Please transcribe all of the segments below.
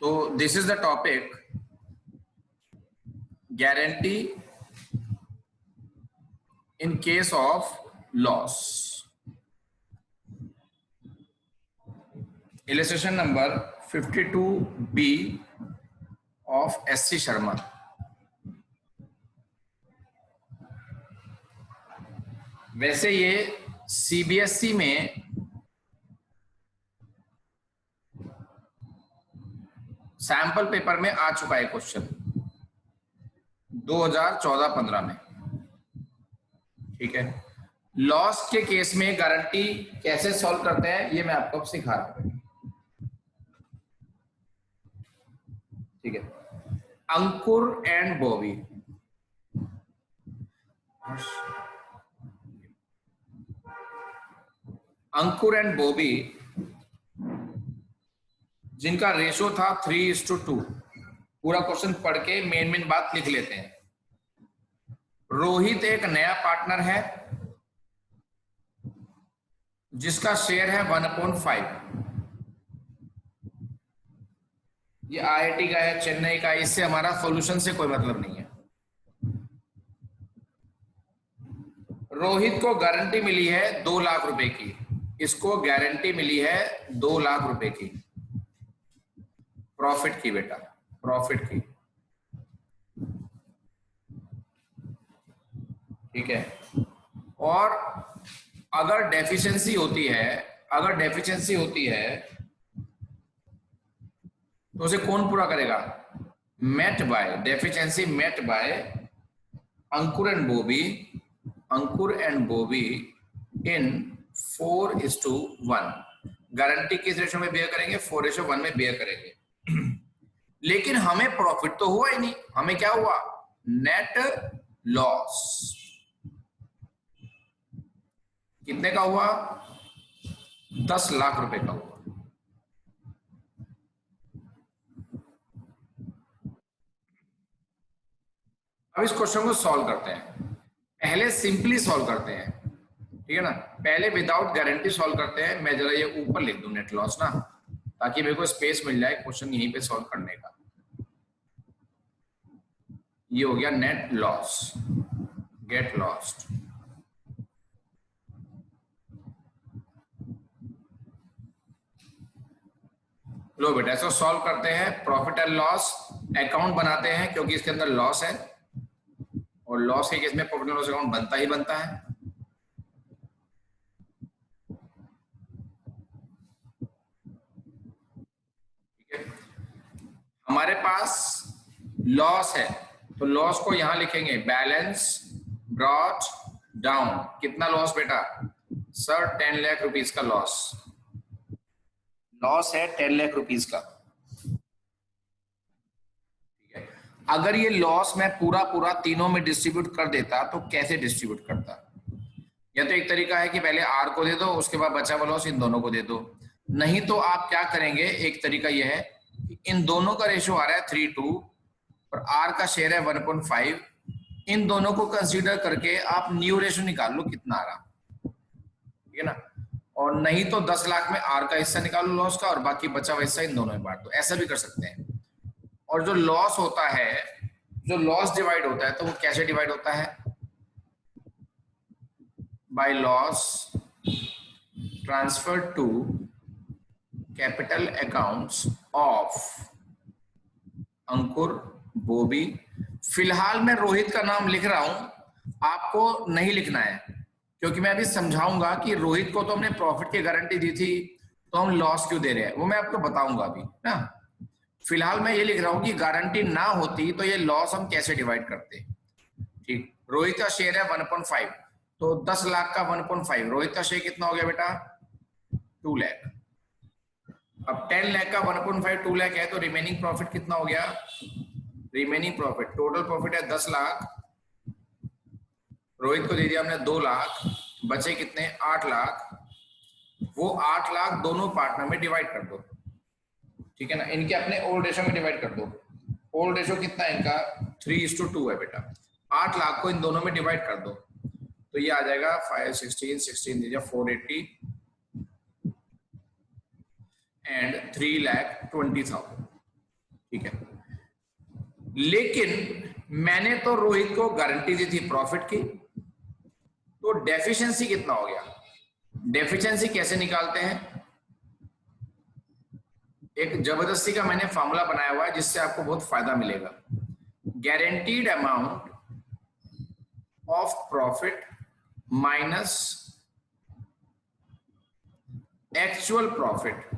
तो this is the topic guarantee in case of loss. Illustration number 52B of SC Sharma. वैसे ये CBSE में sample paper में आ चुका है क्वेश्चन 2014-15 में। ठीक है, लॉस के केस में गारंटी कैसे सॉल्व करते हैं ये मैं आपको अब सिखा रहा हूं। ठीक है, Ankur and Bobby, Ankur and Bobby जिनका रेशो था 3:2। पूरा क्वेश्चन पढ़ के मेन बात लिख लेते हैं। रोहित एक नया पार्टनर है जिसका शेयर है 1/5। ये IIT का है, चेन्नई का, इससे हमारा सॉल्यूशन से कोई मतलब नहीं है। रोहित को गारंटी मिली है 2 लाख रुपए की, इसको गारंटी मिली है 2 लाख रुपए की, प्रॉफिट की बेटा, प्रॉफिट की। ठीक है, और अगर डेफिशिएंसी होती है, अगर डेफिशिएंसी होती है तो उसे कौन पूरा करेगा? Met by, deficiency met by Ankur and Bobby, Ankur and Bobby in 4:1। Guarantee किस रेशो में बिहेव करेंगे? 4:1 में बिहेव करेंगे। लेकिन हमें प्रॉफिट तो हुआ ही नहीं, हमें क्या हुआ? Net loss. कितने का हुआ? 10 लाख रुपए का हुआ। अब इस क्वेश्चन को सॉल्व करते हैं। पहले सिंपली सॉल्व करते हैं, ठीक है ना। पहले विदाउट गारंटी सॉल्व करते हैं। मैं जरा ये ऊपर लिख दूं नेट लॉस ना, ताकि मेरे को स्पेस मिल जाए क्वेश्चन यहीं पे सॉल्व करने का। ये हो गया नेट लॉस, गेट लॉस्ट। लो बेटा, इसको सॉल्व करते हैं। प्रॉफिट एंड लॉस अकाउंट बनाते हैं क्योंकि इसके अंदर लॉस है, और लॉस के केस में प्रॉफिट एंड लॉस अकाउंट बनता ही बनता है। ठीक है, हमारे पास लॉस है तो लॉस को यहां लिखेंगे बैलेंस ब्रॉट डाउन। कितना लॉस बेटा? सर 10 लाख रुपीस का लॉस, लॉस है 10 लाख रुपीस का। ठीक है, अगर ये लॉस मैं पूरा तीनों में डिस्ट्रीब्यूट कर देता तो कैसे डिस्ट्रीब्यूट करता? या तो एक तरीका है कि पहले आर को दे दो, उसके बाद बचा हुआ लॉस इन दोनों को दे दो। नहीं तो आप क्या करेंगे, एक तरीका यह है कि इन दोनों का रेशो आ रहा है 3:2 और आर का शेयर है 1/5। इन दोनों को कंसीडर करके आप न्यू रेशो निकाल लो कितना आ रहा, ठीक है ना। और नहीं तो 10 लाख में आर का हिस्सा निकालो लॉस का, और बाकी बचा हुआ हिस्सा इन दोनों में बांट दो। ऐसा भी कर सकते हैं। और जो लॉस होता है, जो लॉस डिवाइड होता है, तो वो कैसे डिवाइड होता है? By loss transfer to capital accounts of Ankur Bobby. फिलहाल मैं रोहित का नाम लिख रहा हूं, आपको नहीं लिखना है, क्योंकि मैं अभी समझाऊंगा कि रोहित को तो हमने प्रॉफिट की गारंटी दी थी, तो हम लॉस क्यों दे रहे हैं वो मैं आपको बताऊंगा अभी ना। फिलहाल मैं ये लिख रहा हूं कि गारंटी ना होती तो ये लॉस हम कैसे डिवाइड करते। ठीक, रोहित का शेयर है 1/5, तो 10 लाख का 1/5, रोहित का शेयर कितना हो गया बेटा? 2 लाख। अब 10 लाख का 1/5 2 लाख है, तो रिमेनिंग प्रॉफिट कितना हो गया? रिमेनिंग प्रॉफिट, टोटल प्रॉफिट है 10 लाख, रोहित को दे दिया हमने 2 लाख, बचे कितने? 8 लाख। वो 8 लाख दोनों पार्टनर में डिवाइड कर दो, ठीक है ना। इनके अपने ओल्ड रेशो में डिवाइड कर दो। ओल्ड रेशो कितना है इनका? 3:2 है बेटा। 8 लाख को इन दोनों में डिवाइड कर दो, तो ये आ जाएगा 5 16 16 दीजिए 480 एंड 3,20,000। ठीक है, लेकिन मैंने तो रोहित को गारंटी दी थी प्रॉफिट की, तो डेफिशिएंसी कितना हो गया? डेफिशिएंसी कैसे निकालते हैं? एक जबरदस्ती का मैंने फॉर्मूला बनाया हुआ है जिससे आपको बहुत फायदा मिलेगा। Guaranteed amount of profit minus actual profit.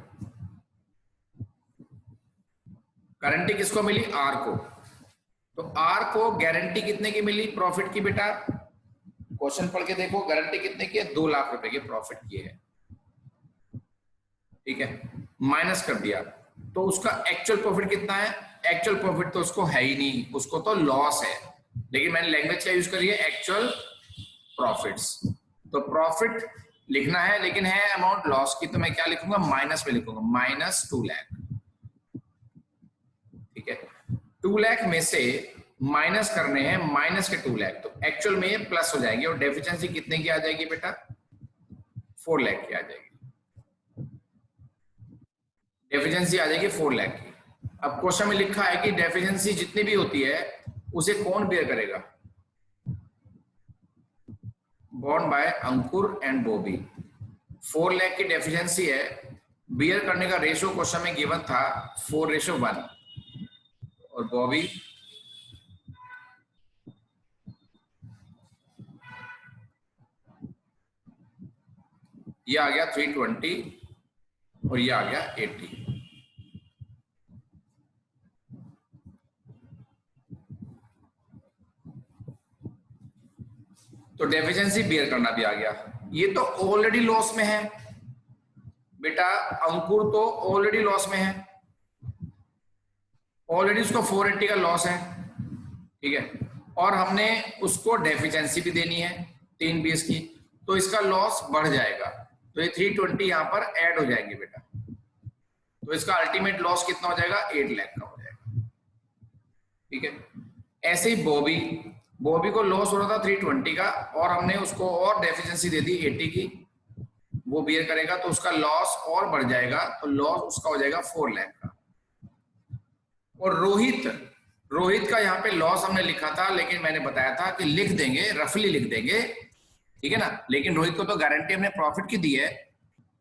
Guarantee किसको मिली? आर को। तो आर को गारंटी कितने की मिली प्रॉफिट की? बेटा क्वेश्चन पढ़ के देखो, गारंटी कितने की है? 2 लाख रुपए की प्रॉफिट की है, ठीक है, माइनस कर दिया, तो उसका एक्चुअल प्रॉफिट कितना है? एक्चुअल प्रॉफिट तो उसको है ही नहीं, उसको तो लॉस है, लेकिन मैंने लैंग्वेज का यूज करी है एक्चुअल प्रॉफिट्स। तो प्रॉफिट लिखना है लेकिन है अमाउंट लॉस की, तो मैं क्या लिखूंगा? माइनस में लिखूंगा, माइनस 2 लाख, ठीक है। 2 लाख में से माइनस करने हैं माइनस के 2 लाख, तो एक्चुअल में ये प्लस हो जाएगी और डेफिशिएंसी कितने की आ जाएगी बेटा? 4 लाख की आ जाएगी, डेफिशिएंसी आ जाएगी 4 लाख की। अब क्वेश्चन में लिखा है कि डेफिशिएंसी जितनी भी होती है उसे कौन बेयर करेगा? Borne by Ankur and Bobby. 4 lakh की डेफिशिएंसी है, बेयर करने का रेशो क्वेश्चन में गिवन था 4:1, और बॉबी ये आ गया 320 और ये आ गया 80। तो डेफिशिएंसी बेयर करना भी आ गया। ये तो ऑलरेडी लॉस में है बेटा, अंकुर तो ऑलरेडी लॉस में है, ऑलरेडी उसको 480 का लॉस है, ठीक है, और हमने उसको डेफिशिएंसी भी देनी है 320 की, तो इसका लॉस बढ़ जाएगा, तो ये 320 यहां पर ऐड हो जाएंगे बेटा, तो इसका अल्टीमेट लॉस कितना हो जाएगा? 8 लाख का हो जाएगा, ठीक है। ऐसे ही बॉबी को लॉस हो रहा था 320 का, और हमने उसको और डेफिशिएंसी दे दी 80 की, वो बियर करेगा तो उसका लॉस और बढ़ जाएगा, तो लॉस उसका हो जाएगा 4 लाख का। और रोहित का यहाँ पे लॉस हमने लिखा था, लेकिन मैंने बताया था कि लिख देंगे, रफली लिख देंगे, ठीक है ना, लेकिन रोहित को तो गारंटी हमने प्रॉफिट की दी है।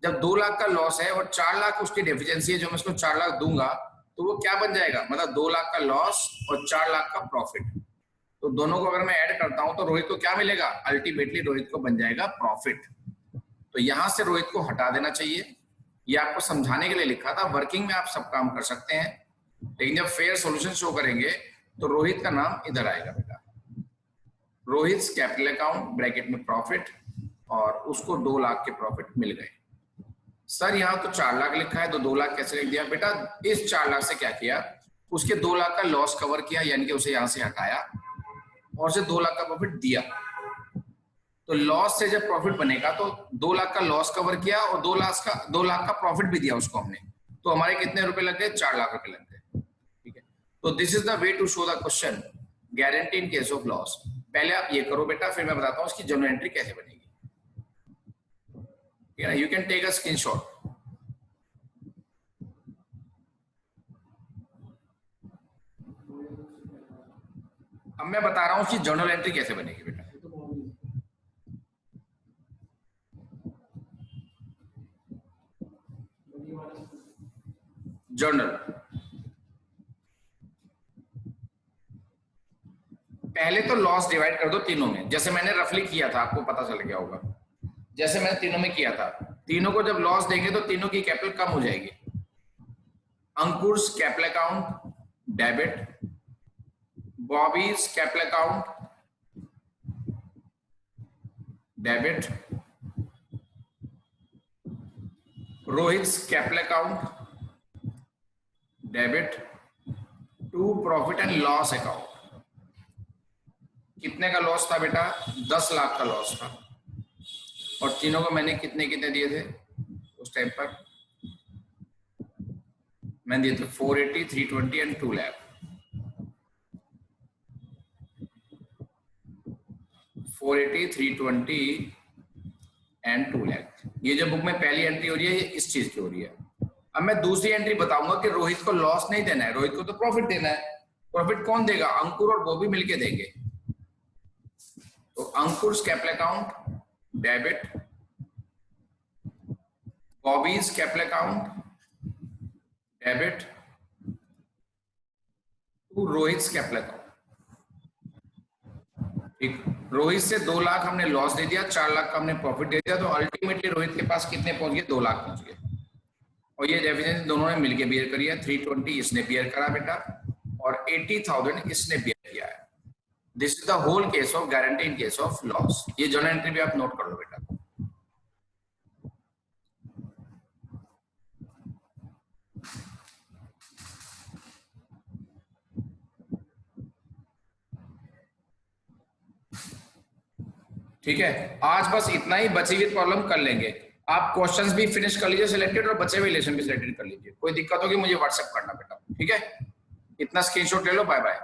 जब 2 लाख का लॉस है और 4 लाख उसकी डेफिशिएंसी है, जो मैं उसको 4 लाख दूंगा, तो वो क्या बन जाएगा? मतलब 2 लाख का लॉस और 4 लाख का प्रॉफिट, तो दोनों को अगर मैं ऐड करता हूं तो रोहित को क्या मिलेगा? अल्टीमेटली रोहित को बन जाएगा प्रॉफिट। तो यहां से रोहित को हटा देना चाहिए, ये आपको समझाने के लिए लिखा था, वर्किंग में आप सब काम कर सकते हैं, लेकिन जब फेयर सॉल्यूशन शो करेंगे तो रोहित का नाम इधर आएगा बेटा, रोहित कैपिटल अकाउंट ब्रैकेट में प्रॉफिट, और उसको 2 लाख के प्रॉफिट मिल गए। सर यहाँ तो 4 लाख लिखा है, तो 2 लाख कैसे लिख दिया? बेटा इस 4 लाख से क्या किया? उसके 2 लाख का लॉस कवर किया, यानी कि उसे यहां से हटाया और उसे 2 लाख का प्रॉफिट दिया। तो लॉस से जब प्रॉफिट बनेगा तो 2 लाख का लॉस कवर किया और 2 लाख का प्रॉफिट भी दिया उसको हमने, तो हमारे कितने रुपए लग गए? 4 लाख रुपए लग गए, ठीक है। तो this is the way to show the question guarantee in case of loss. पहले आप ये करो बेटा, फिर मैं बताता हूँ उसकी जर्नल एंट्री कैसे बनेगी। You can take a screenshot. अब मैं बता रहा हूं उसकी जर्नल एंट्री कैसे बनेगी बेटा। जर्नल पहले तो लॉस डिवाइड कर दो तीनों में, जैसे मैंने रफली किया था, आपको पता चल गया होगा, जैसे मैंने तीनों में किया था। तीनों को जब लॉस देंगे तो तीनों की कैपिटल कम हो जाएगी। Ankur's capital account debit, Bobby's capital account debit, Rohit capital account debit, to profit and loss account. कितने का लॉस था बेटा? 10 लाख का लॉस था, और तीनों को मैंने कितने कितने दिए थे उस टाइम पर? मैंने दिए थे 480, 320 एंड 2 लाख। 480, 320 एंड 2 लाख। ये जो बुक में पहली एंट्री हो रही है ये इस चीज की हो रही है, अब मैं दूसरी एंट्री बताऊंगा कि रोहित को लॉस नहीं देना है, रोहित को तो प्रॉफिट देना है। प्रॉफिट कौन देगा? अंकुर और बॉबी मिलके देंगे। तो Ankur capital account debit, Bobby's capital account debit to Rohit capital account. ठीक, रोहित से 2 लाख हमने लॉस दे दिया, 4 लाख का हमने प्रॉफिट दे दिया, तो अल्टीमेटली रोहित के पास कितने पहुंच गए? 2 लाख पहुंच गए। और ये डेफिनेशन दोनों ने मिलकर बियर करी है। 320 इसने बियर करा बेटा, और 80,000 इसने बियर किया है। This is the whole case of guarantee in case of loss. ये जर्नल एंट्री भी आप नोट कर लो बेटा। ठीक है, आज बस इतना ही, बची हुई प्रॉब्लम कर लेंगे। आप क्वेश्चंस भी फिनिश कर लीजिए सिलेक्टेड, और बचे हुए रिलेशन भी सिलेक्टेड कर लीजिए। कोई दिक्कत होगी मुझे व्हाट्सएप करना बेटा, ठीक है? इतना स्क्रीनशॉट ले लो, बाय बाय।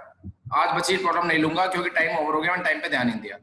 आज बची प्रॉब्लम नहीं लूंगा क्योंकि टाइम ओवर हो गया, मैंने टाइम पे ध्यान नहीं दिया।